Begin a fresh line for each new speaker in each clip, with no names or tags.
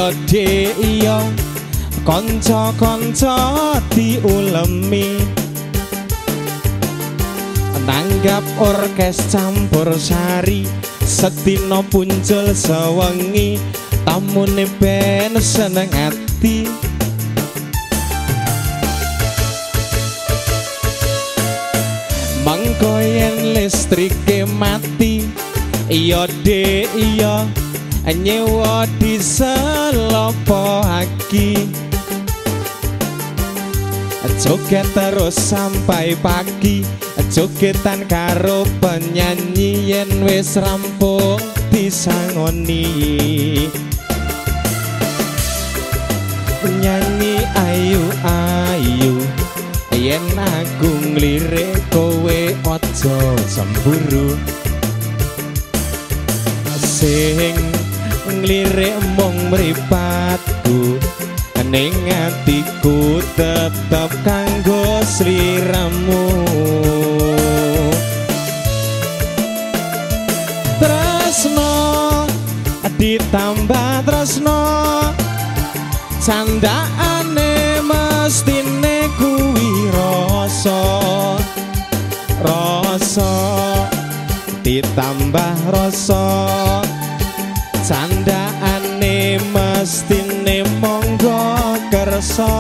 iya de iya kanca-kanca diulemi nanggap orkes campur sari sedina puncul sewengi tamune ben seneng ati mangko yen listrike mati iya de iya nyewa diselopo aki joget terus sampai pagi jogetan karo penyanyi yen wis rampung disangoni penyanyi ayu ayu yen aku nglirik kowe aja cemburu sing nglirik mung mripatku ning atiku tetep kanggo sliramu tresno ditambah tresno candhaane mestine kuwi rasa rasa ditambah rasa candhaane mestine monggo kersa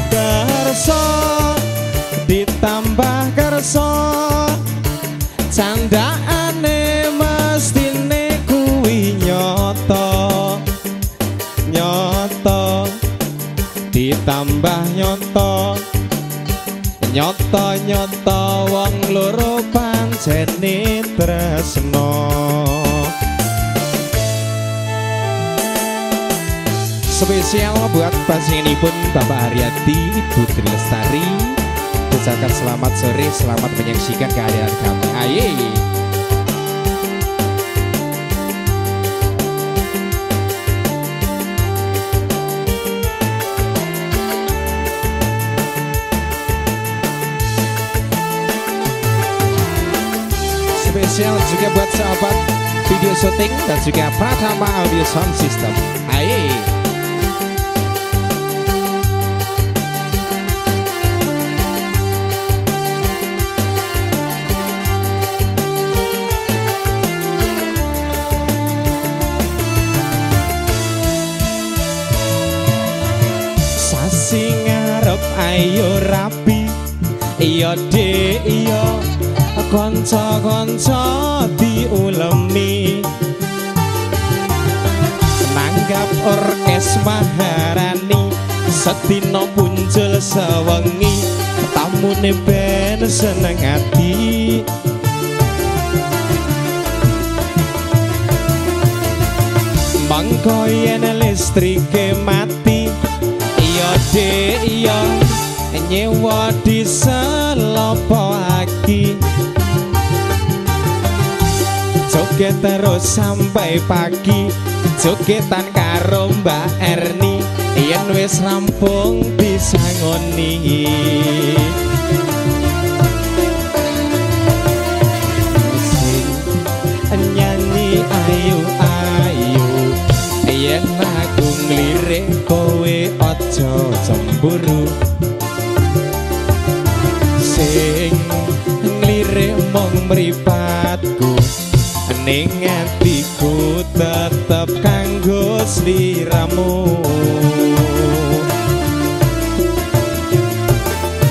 kersa ditambah kersa candhaane mestine kuwi nyoto nyoto ditambah nyoto nyoto nyoto wong loro pancene tresno spesial buat pasanganipun Bapak Haryadi, Ibu Tri Lestari. Ucapkan selamat sore, selamat menyaksikan kehadiran kami. Aye. Spesial juga buat sahabat video syuting dan juga Pratama Audio Sound System. Aye. Ayo rapi iya de iya kanca-kanca diulemi nanggap orkes Maharani sedina puncul sewengi tamune ben seneng ati mangko yen listrike mati iya de iya nyewa diselopo aki joget terus sampai pagi jogetan karo Mbak Erni yen wis rampung disangoni nyanyi ayu ayu yen aku nglirik kowe aja cemburu sing nglirik mung mripatku ning atiku tetep kanggo sliramu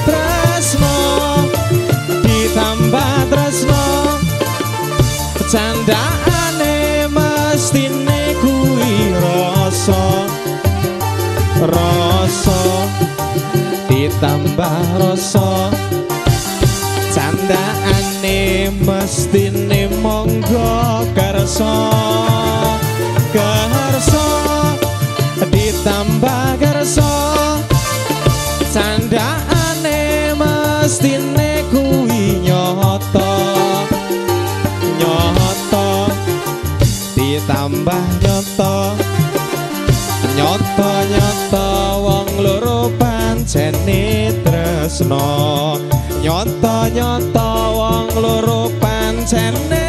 tresno ditambah tresno candhaane mestine kuwi rasa rasa ditambah rasa candhaane mestine monggo kersa kersa ditambah kersa candhaane mestine kuwi nyoto nyoto ditambah nyoto nyoto nyoto wong loro pancene tresno nyoto nyoto wong loro pancene